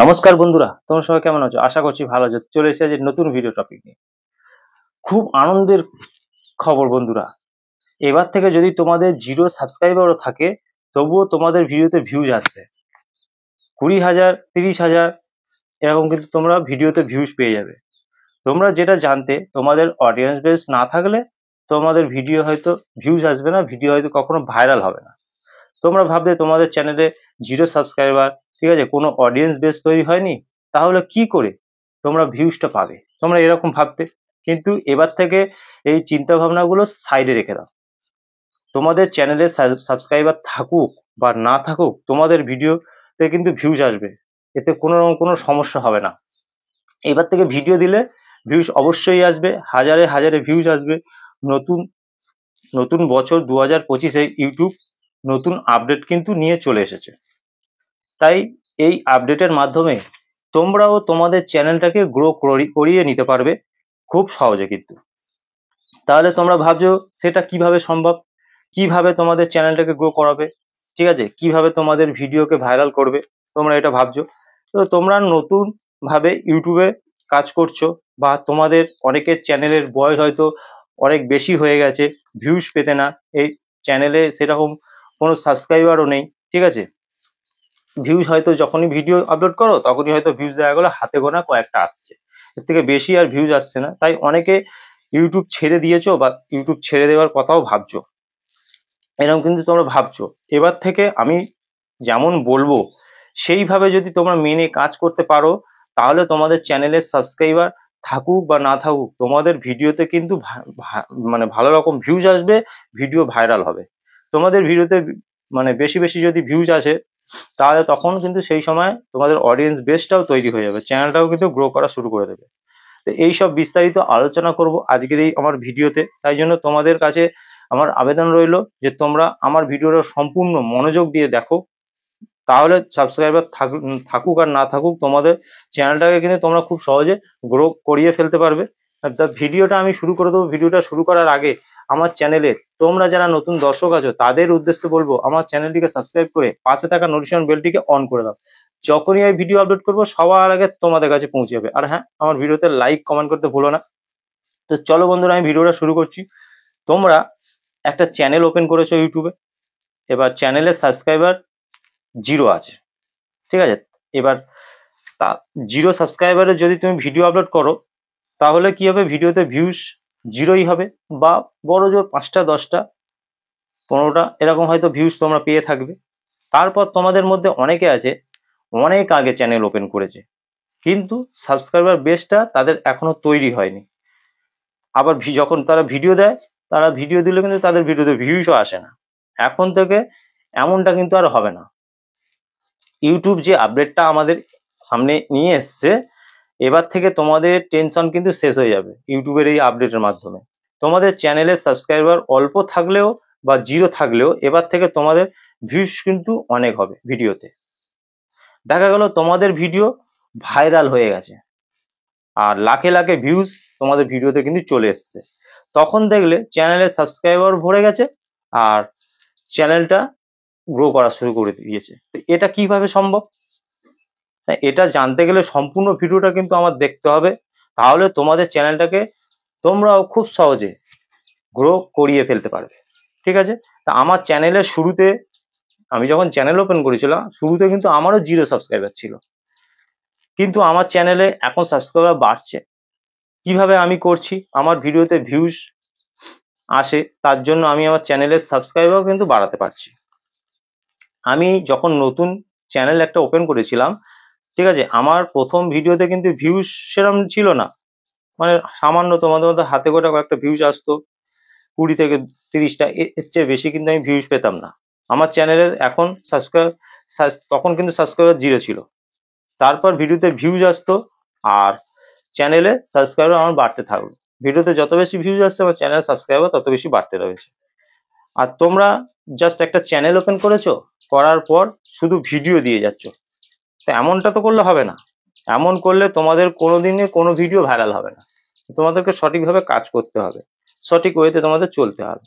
নমস্কার বন্ধুরা, তোমরা সবাই কেমন আছো? আশা করছি ভালো আছো। চলে এসেছে যে নতুন ভিডিও টপিক নিয়ে। খুব আনন্দের খবর বন্ধুরা, এবার থেকে যদি তোমাদের 0 সাবস্ক্রাইবারও থাকে তবুও তোমাদের ভিডিওতে ভিউজ আসবে। 20,000 30,000 এরকম কিন্তু তোমরা ভিডিওতে ভিউজ পেয়ে যাবে। তোমরা যেটা জানতে, তোমাদের অডিয়েন্স বেস না থাকলে তোমাদের ভিডিও হয়তো ভিউজ আসবে না, ভিডিও হয়তো কখনো ভাইরাল হবে না। তোমরা ভাববে তোমাদের চ্যানেলে 0 সাবস্ক্রাইবার, ঠিক আছে, কোনো অডিয়েন্স বেস তৈরি হয়নি, তাহলে কি করে তোমরা ভিউজটা পাবে? তোমরা এরকম ভাবতে। কিন্তু এবার থেকে এই চিন্তা ভাবনাগুলো সাইডে রেখে দাও। তোমাদের চ্যানেলে সাবস্ক্রাইবার থাকুক বা না থাকুক, তোমাদের ভিডিওতে কিন্তু ভিউজ আসবে, এতে কোনো সমস্যা হবে না। এবার থেকে ভিডিও দিলে ভিউজ অবশ্যই আসবে, হাজারে হাজারে ভিউজ আসবে। নতুন নতুন বছর 2025-এ ইউটিউব নতুন আপডেট কিন্তু নিয়ে চলে এসেছে। তাই এই আপডেটের মাধ্যমে তোমরাও তোমাদের চ্যানেলটাকে গ্রো করিয়ে নিতে পারবে খুব সহজে। কিন্তু তাহলে তোমরা ভাবছো সেটা কিভাবে সম্ভব, কিভাবে তোমাদের চ্যানেলটাকে গ্রো করাবে, ঠিক আছে, কিভাবে তোমাদের ভিডিওকে ভাইরাল করবে, তোমরা এটা ভাবছো। তো তোমরা নতুন ভাবে ইউটিউবে কাজ করছো, বা তোমাদের অনেকের চ্যানেলের বয়স হয়তো অনেক বেশি হয়ে গেছে, ভিউজ পেতে না, এই চ্যানেলে সেরকম কোনো সাবস্ক্রাইবারও নেই, ঠিক আছে। ভিউজ হয়তো যখনই ভিডিও আপলোড করো তখনই হয়তো ভিউজ দেখা গেলো হাতে গোনা কয়েকটা আসছে, এর থেকে বেশি আর ভিউজ আসছে না। তাই অনেকে ইউটিউব ছেড়ে দিয়েছো বা ইউটিউব ছেড়ে দেওয়ার কথাও ভাবছো। এরকম কিন্তু তোমরা ভাবছো। এবার থেকে আমি যেমন বলবো সেইভাবে যদি তোমরা মেনে কাজ করতে পারো, তাহলে তোমাদের চ্যানেলের সাবস্ক্রাইবার থাকুক বা না থাকুক, তোমাদের ভিডিওতে কিন্তু মানে ভালো রকম ভিউজ আসবে, ভিডিও ভাইরাল হবে। তোমাদের ভিডিওতে মানে বেশি বেশি যদি ভিউজ আসে, তাহলে তখন কিন্তু সেই সময় তোমাদের অডিয়েন্স বেসটাও তৈরি হয়ে যাবে, চ্যানেলটাও কিন্তু গ্রো করা শুরু করে দেবে। তো এইসব বিস্তারিত আলোচনা করব আজকের এই আমার ভিডিওতে। তাই জন্য তোমাদের কাছে আমার আবেদন রইল যে তোমরা আমার ভিডিওটা সম্পূর্ণ মনোযোগ দিয়ে দেখো, তাহলে সাবস্ক্রাইবার থাকুক আর না থাকুক, তোমাদের চ্যানেলটাকে কিন্তু তোমরা খুব সহজে গ্রো করিয়ে ফেলতে পারবে। তা ভিডিওটা আমি শুরু করে দেবো। ভিডিওটা শুরু করার আগে আমার চ্যানেলে তোমরা যারা নতুন দর্শক আছো তাদের উদ্দেশ্যে বলবো, আমার চ্যানেলটিকে সাবস্ক্রাইব করে পাশে থাকা নোটিফিকেশন বেলটিকে অন করে দাও। যখনই আমি ভিডিও আপলোড করবো সবার আগে তোমাদের কাছে পৌঁছে যাবে। আর হ্যাঁ, আমার ভিডিওতে লাইক কমেন্ট করতে ভুলো না। তো চলো বন্ধুরা, আমি ভিডিওটা শুরু করছি। তোমরা একটা চ্যানেল ওপেন করেছো ইউটিউবে, এবার চ্যানেলের সাবস্ক্রাইবার 0 আছে, ঠিক আছে। এবার 0 সাবস্ক্রাইবারে যদি তুমি ভিডিও আপলোড করো, তাহলে কি হবে? ভিডিওতে ভিউজ 0ই হবে, বা বড় জোর 5টা 10টা 15টা এরকম হয়তো ভিউজ তোমরা পেয়ে থাকবে। তারপর তোমাদের মধ্যে অনেকে আছে অনেক আগে চ্যানেল ওপেন করেছে, কিন্তু সাবস্ক্রাইবার বেসটা তাদের এখনো তৈরি হয়নি। আবার যখন তারা ভিডিও দেয়, তারা ভিডিও দিলে কিন্তু তাদের ভিডিওতে ভিউজও আসে না। এখন থেকে এমনটা কিন্তু আর হবে না। ইউটিউব যে আপডেটটা আমাদের সামনে নিয়ে এসছে, এবার থেকে তোমাদের টেনশন কিন্তু শেষ হয়ে যাবে। ইউটিউবের এই আপডেটের মাধ্যমে তোমাদের চ্যানেলের সাবস্ক্রাইবার অল্প থাকলেও বা 0 থাকলেও এবার থেকে তোমাদের ভিউজ কিন্তু অনেক হবে। ভিডিওতে দেখা গেল তোমাদের ভিডিও ভাইরাল হয়ে গেছে আর লাখে লাখে ভিউজ তোমাদের ভিডিওতে কিন্তু চলে এসছে, তখন দেখলে চ্যানেলের সাবস্ক্রাইবার ভরে গেছে আর চ্যানেলটা গ্রো করা শুরু করে দিয়েছে। তো এটা কিভাবে সম্ভব? এটা জানতে গেলে সম্পূর্ণ ভিডিওটা কিন্তু আমার দেখতে হবে, তাহলে তোমাদের চ্যানেলটাকে তোমরাও খুব সহজে গ্রো করিয়ে ফেলতে পারবে, ঠিক আছে। তা আমার চ্যানেলের শুরুতে, আমি যখন চ্যানেল ওপেন করেছিলাম শুরুতে কিন্তু আমারও 0 সাবস্ক্রাইবার ছিল, কিন্তু আমার চ্যানেলে এখন সাবস্ক্রাইবার বাড়ছে। কিভাবে আমি করছি? আমার ভিডিওতে ভিউজ আসে, তার জন্য আমি আমার চ্যানেলের সাবস্ক্রাইবারও কিন্তু বাড়াতে পারছি। আমি যখন নতুন চ্যানেল একটা ওপেন করেছিলাম, ঠিক আছে, আমার প্রথম ভিডিওতে কিন্তু ভিউজ সেরকম ছিল না, মানে সামান্য তোমাদের মধ্যে হাতে গোটা কয়েকটা ভিউজ আসতো, 20 থেকে 30টা, এর চেয়ে বেশি কিন্তু আমি ভিউজ পেতাম না। আমার চ্যানেলের এখন তখন কিন্তু সাবস্ক্রাইবার 0 ছিল। তারপর ভিডিওতে ভিউজ আসতো আর চ্যানেলে সাবস্ক্রাইবার আমার বাড়তে থাকলো। ভিডিওতে যত বেশি ভিউজ আসছে আমার চ্যানেলের সাবস্ক্রাইবার তত বেশি বাড়তে রয়েছে। আর তোমরা জাস্ট একটা চ্যানেল ওপেন করেছো, করার পর শুধু ভিডিও দিয়ে যাচ্ছ, তো এমনটা তো করলে হবে না। এমন করলে তোমাদের কোনোদিনে কোনো ভিডিও ভাইরাল হবে না। তোমাদেরকে সঠিকভাবে কাজ করতে হবে, সঠিক ওয়েতে তোমাদের চলতে হবে।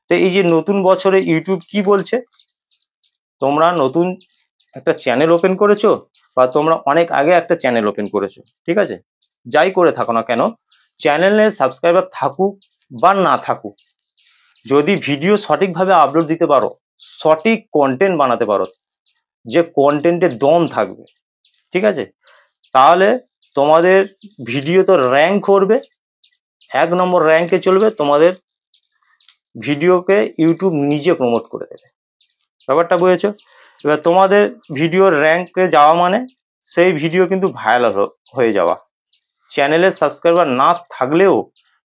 তো এই যে নতুন বছরে ইউটিউব কি বলছে, তোমরা নতুন একটা চ্যানেল ওপেন করেছো, বা তোমরা অনেক আগে একটা চ্যানেল ওপেন করেছো, ঠিক আছে, যাই করে থাকো না কেন, চ্যানেলে সাবস্ক্রাইবার থাকুক বা না থাকুক, যদি ভিডিও সঠিকভাবে আপলোড দিতে পারো, সঠিক কন্টেন্ট বানাতে পারো, যে কন্টেন্টের দম থাকবে, ঠিক আছে, তাহলে তোমাদের ভিডিও তো র্যাঙ্ক করবে, 1 নম্বর র্যাঙ্কে চলবে, তোমাদের ভিডিওকে ইউটিউব নিজে প্রমোট করে দেবে। ব্যাপারটা বুঝেছো? এবার তোমাদের ভিডিওর র্যাঙ্কে যাওয়া মানে সেই ভিডিও কিন্তু ভাইরাল হয়ে যাওয়া। চ্যানেলের সাবস্ক্রাইবার না থাকলেও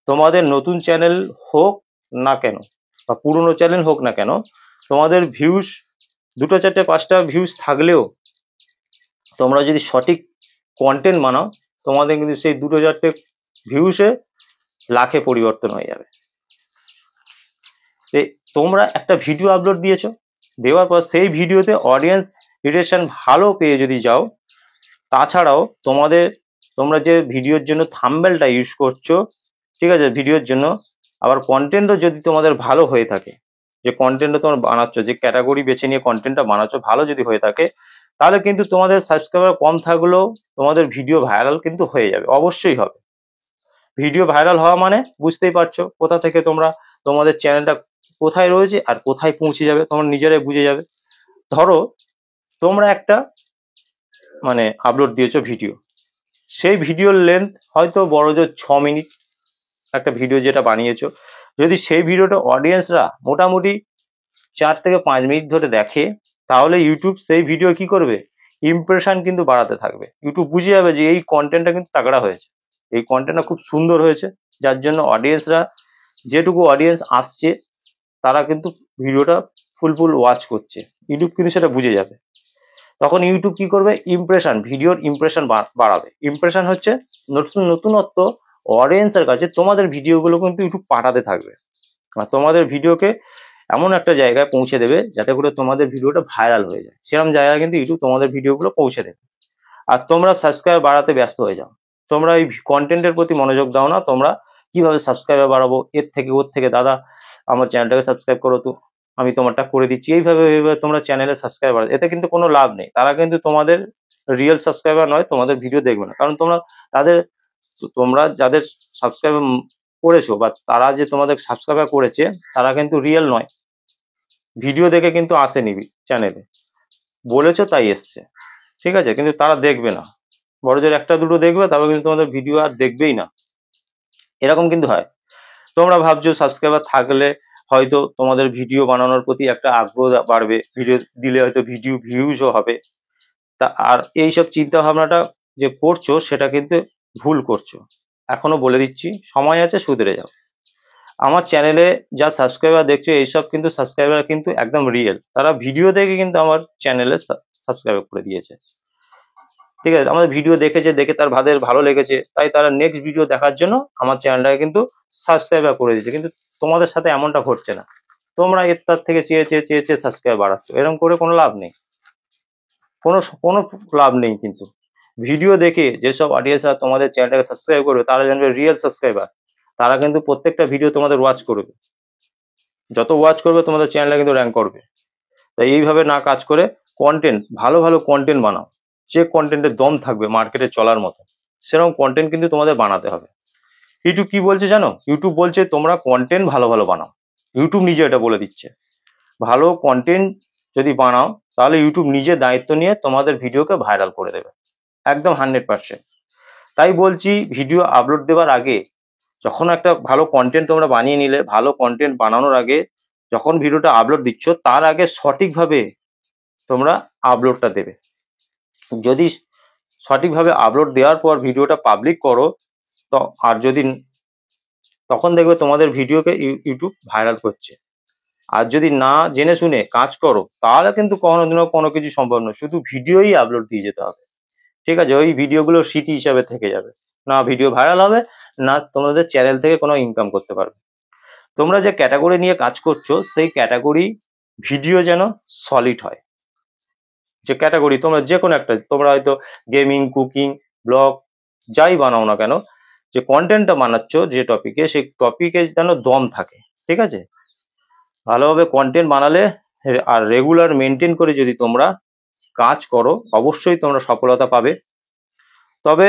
তোমাদের নতুন চ্যানেল হোক না কেন বা পুরনো চ্যানেল হোক না কেন, তোমাদের ভিউজ 2টা 4টে 5টা ভিউজ থাকলেও তোমরা যদি সঠিক কন্টেন্ট বানাও, তোমাদের কিন্তু সেই 2টো 4টে ভিউসে লাখে পরিবর্তন হয়ে যাবে। তোমরা একটা ভিডিও আপলোড দিয়েছো, দেওয়ার পর সেই ভিডিওতে অডিয়েন্স রিটেনশন ভালো পেয়ে যদি যাও, তাছাড়াও তোমরা যে ভিডিওর জন্য থাম্বনেলটা ইউজ করছো, ঠিক আছে, ভিডিওর জন্য, আবার কন্টেন্টও যদি তোমাদের ভালো হয়ে থাকে, যে কন্টেন্টটা তোমরা বানাচ্ছ, যে ক্যাটাগরি বেছে নিয়ে কন্টেন্টটা বানাচ্ছ ভালো যদি হয়ে থাকে, তাহলে কিন্তু তোমাদের সাবস্ক্রাইবার কম থাকলেও তোমাদের ভিডিও ভাইরাল কিন্তু হয়ে যাবে, অবশ্যই হবে। ভিডিও ভাইরাল হওয়া মানে বুঝতেই পারছো কোথা থেকে তোমাদের চ্যানেলটা কোথায় রয়েছে আর কোথায় পৌঁছে যাবে, তোমরা নিজেরাই বুঝে যাবে। ধরো তোমরা একটা আপলোড দিয়েছো ভিডিও, সেই ভিডিওর লেন্থ হয়তো বড় জোর 6 মিনিট, একটা ভিডিও যেটা বানিয়েছো, যদি সেই ভিডিওটা অডিয়েন্সরা মোটামুটি 4 থেকে 5 মিনিট ধরে দেখে, তাহলে ইউটিউব সেই ভিডিও কি করবে, ইমপ্রেশন কিন্তু বাড়াতে থাকবে। ইউটিউব বুঝে যাবে যে এই কন্টেন্টটা কিন্তু তাগড়া হয়েছে, এই কন্টেন্টটা খুব সুন্দর হয়েছে, যার জন্য অডিয়েন্সরা, যেটুকু অডিয়েন্স আসছে, তারা কিন্তু ভিডিওটা ফুল ওয়াচ করছে, ইউটিউব কিন্তু সেটা বুঝে যাবে। তখন ইউটিউব কি করবে, ভিডিওর ইমপ্রেশন বাড়াবে। ইমপ্রেশন হচ্ছে নতুনত্ব, অডিয়েন্সের কাছে তোমাদের ভিডিওগুলো কিন্তু ইউটিউব পাঠাতে থাকবে, আর তোমাদের ভিডিওকে এমন একটা জায়গায় পৌঁছে দেবে যাতে করে তোমাদের ভিডিওটা ভাইরাল হয়ে যায়, সেরকম জায়গায় কিন্তু ইউটিউব তোমাদের ভিডিওগুলো পৌঁছে দেবে। আর তোমরা সাবস্ক্রাইব বাড়াতে ব্যস্ত হয়ে যাও, তোমরা এই কন্টেন্টের প্রতি মনোযোগ দাও না, তোমরা কিভাবে সাবস্ক্রাইবার বাড়াবো, এর থেকে ওর থেকে, দাদা আমার চ্যানেলটাকে সাবস্ক্রাইব করো তো, আমি তোমারটা করে দিচ্ছি, এইভাবে তোমরা চ্যানেলে সাবস্ক্রাইবার, এতে কিন্তু কোনো লাভ নেই। তারা কিন্তু তোমাদের রিয়েল সাবস্ক্রাইবার নয়, তোমাদের ভিডিও দেখবে না, কারণ তোমরা যাদের সাবস্ক্রাইব করেছো বা তারা যে তোমাদের সাবস্ক্রাইবার করেছে, তারা কিন্তু রিয়েল নয়, ভিডিও দেখে কিন্তু আসেনি চ্যানেলে, বলেছো তাই এসছে, ঠিক আছে, কিন্তু তারা দেখবে না, বড় জোর 1টা 2টো দেখবে, তারপর কিন্তু তোমাদের ভিডিও আর দেখবেই না, এরকম কিন্তু হয়। তোমরা ভাবছো সাবস্ক্রাইবার থাকলে হয়তো তোমাদের ভিডিও বানানোর প্রতি একটা আগ্রহ বাড়বে, ভিডিও দিলে হয়তো ভিউজও হবে, আর এইসব চিন্তা ভাবনাটা যে করছো সেটা কিন্তু ভুল করছো। এখনো বলে দিচ্ছি, সময় আছে, শুধরে যাও। আমার চ্যানেলে যা সাবস্ক্রাইবার দেখছো, এইসব কিন্তু সাবস্ক্রাইবার কিন্তু একদম রিয়েল, তারা ভিডিও দেখে কিন্তু আমার চ্যানেলে সাবস্ক্রাইব করে দিয়েছে, ঠিক আছে, আমাদের ভিডিও দেখেছে, দেখে তার ভালো লেগেছে, তাই তারা নেক্সট ভিডিও দেখার জন্য আমার চ্যানেলটাকে কিন্তু সাবস্ক্রাইবার করে দিয়েছে। কিন্তু তোমাদের সাথে এমনটা ঘটছে না, তোমরা তার থেকে চেয়ে সাবস্ক্রাইব বাড়াচ্ছ, এরকম করে কোনো লাভ নেই, কোনো কোনো লাভ নেই। কিন্তু ভিডিও দেখে যেসব অডিয়েন্সরা তোমাদের চ্যানেলটাকে সাবস্ক্রাইব করবে, তারা জানবে রিয়েল সাবস্ক্রাইবার, তারা কিন্তু প্রত্যেকটা ভিডিও তোমাদের ওয়াচ করবে, যত ওয়াচ করবে তোমাদের চ্যানেলটা কিন্তু র্যাঙ্ক করবে। তাই এইভাবে না কাজ করে ভালো কন্টেন্ট বানাও, যে কন্টেন্টের দম থাকবে মার্কেটে চলার মতো, সেরকম কন্টেন্ট কিন্তু তোমাদের বানাতে হবে। ইউটিউব কি বলছে জানো, ইউটিউব বলছে তোমরা কন্টেন্ট ভালো বানাও, ইউটিউব নিজে এটা বলে দিচ্ছে, ভালো কন্টেন্ট যদি বানাও তাহলে ইউটিউব নিজে দায়িত্ব নিয়ে তোমাদের ভিডিওকে ভাইরাল করে দেবে, একদম 100%। তাই বলছি, ভিডিও আপলোড দেওয়ার আগে, যখন একটা ভালো কন্টেন্ট তোমরা বানিয়ে নিলে, ভালো কন্টেন্ট বানানোর আগে, যখন ভিডিওটা আপলোড দিচ্ছ, তার আগে সঠিকভাবে তোমরা আপলোডটা দেবে। যদি সঠিকভাবে আপলোড দেওয়ার পর ভিডিওটা পাবলিক করো, তো আর যদি তখন দেখবে তোমাদের ভিডিওকে ইউটিউব ভাইরাল করছে। আর যদি না জেনে শুনে কাজ করো, তাহলে কিন্তু কোনোদিনও কোনো কিছু সম্ভব নয়, শুধু ভিডিওই আপলোড দিয়ে যেতে হবে, ঠিক আছে, ওই ভিডিওগুলো স্মৃতি হিসাবে থেকে যাবে, না ভিডিও ভাইরাল হবে, না তোমাদের চ্যানেল থেকে কোনো ইনকাম করতে পারবে। তোমরা যে ক্যাটাগরি নিয়ে কাজ করছো, সেই ক্যাটাগরি ভিডিও যেন সলিড হয়, যে ক্যাটাগরি তোমরা যে কোনো একটা, তোমরা হয়তো গেমিং, কুকিং, ব্লগ, যাই বানাও না কেন, যে কন্টেন্টটা বানাচ্ছ যে টপিকে, সেই টপিকে যেন দম থাকে, ঠিক আছে, ভালোভাবে কন্টেন্ট বানালে আর রেগুলার মেনটেন করে যদি তোমরা কাজ করো অবশ্যই তোমরা সফলতা পাবে। তবে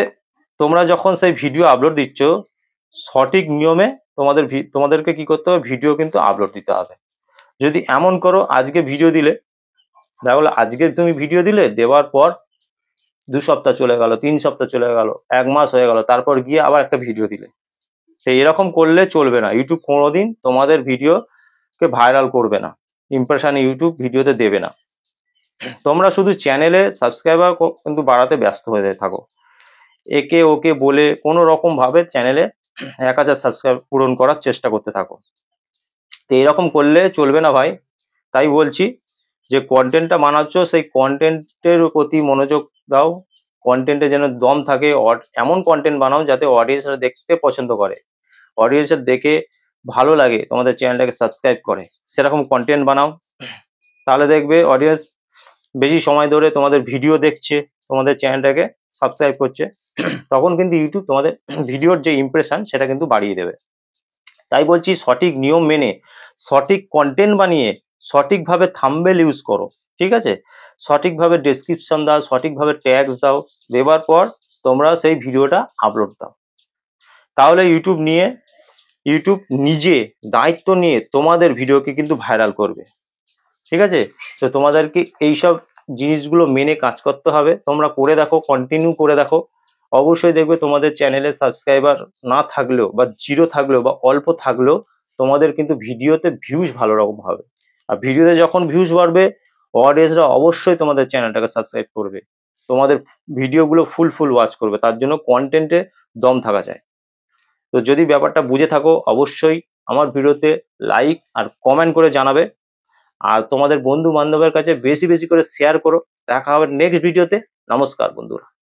তোমরা যখন সেই ভিডিও আপলোড দিচ্ছ সঠিক নিয়মে তোমাদেরকে কি করতে হবে, ভিডিও কিন্তু আপলোড দিতে হবে। যদি এমন করো আজকে ভিডিও দিলে, তাহলে আজকে তুমি ভিডিও দিলে, দেওয়ার পর 2 সপ্তাহ চলে গেল, 3 সপ্তাহ চলে গেল, 1 মাস হয়ে গেল, তারপর গিয়ে আবার একটা ভিডিও দিলে, তো এরকম করলে চলবে না। ইউটিউব কোনোদিন তোমাদের ভিডিওকে ভাইরাল করবে না, ইমপ্রেশন ইউটিউব ভিডিওতে দেবে না। তোমরা শুধু চ্যানেলে সাবস্ক্রাইবার কিন্তু বাড়াতে ব্যস্ত হয়ে থাকো, একে ওকে বলে কোনো রকম ভাবে চ্যানেলে 1000 সাবস্ক্রাইব পূরণ করার চেষ্টা করতে থাকো। তো এরকম করলে চলবে না ভাই। তাই বলছি যে কন্টেন্টটা বানাচ্ছ সেই কন্টেন্টের প্রতি মনোযোগ দাও, কন্টেন্টে যেন দম থাকে, এমন কন্টেন্ট বানাও যাতে অডিয়েন্সরা দেখতে পছন্দ করে, অডিয়েন্সের দেখে ভালো লাগে, তোমাদের চ্যানেলটাকে সাবস্ক্রাইব করে, সেরকম কন্টেন্ট বানাও। তাহলে দেখবে অডিয়েন্স বেশি সময় ধরে তোমাদের ভিডিও দেখছে, তোমাদের চ্যানেলটাকে সাবস্ক্রাইব করছে, তখন কিন্তু ইউটিউব তোমাদের ভিডিওর যে ইমপ্রেশন সেটা কিন্তু বাড়িয়ে দেবে। তাই বলছি সঠিক নিয়ম মেনে সঠিক কন্টেন্ট বানিয়ে সঠিকভাবে থাম্বনেল ইউজ করো, ঠিক আছে? সঠিকভাবে ডেসক্রিপশন দাও, সঠিকভাবে ট্যাগস দাও, দেওয়ার পর তোমরা সেই ভিডিওটা আপলোড দাও। তাহলে ইউটিউব নিজে দায়িত্ব নিয়ে তোমাদের ভিডিওকে কিন্তু ভাইরাল করবে, ঠিক আছে? তো তোমাদেরকে এইসব জিনিসগুলো মেনে কাজ করতে হবে। তোমরা করে দেখো, কন্টিনিউ করে দেখো, অবশ্যই দেখবে তোমাদের চ্যানেলে সাবস্ক্রাইবার না থাকলেও বা জিরো থাকলেও বা অল্প থাকলেও তোমাদের কিন্তু ভিডিওতে ভিউজ ভালো রকম হবে। আর ভিডিওতে যখন ভিউজ বাড়বে অডিয়েন্সরা অবশ্যই তোমাদের চ্যানেলটাকে সাবস্ক্রাইব করবে, তোমাদের ভিডিওগুলো ফুল ওয়াচ করবে। তার জন্য কন্টেন্টে দম থাকা চাই। তো যদি ব্যাপারটা বুঝে থাকো অবশ্যই আমার ভিডিওতে লাইক আর কমেন্ট করে জানাবে, আর তোমাদের বন্ধু বান্ধবের কাছে বেশি বেশি করে শেয়ার করো। দেখা হবে নেক্সট ভিডিওতে। নমস্কার বন্ধুরা।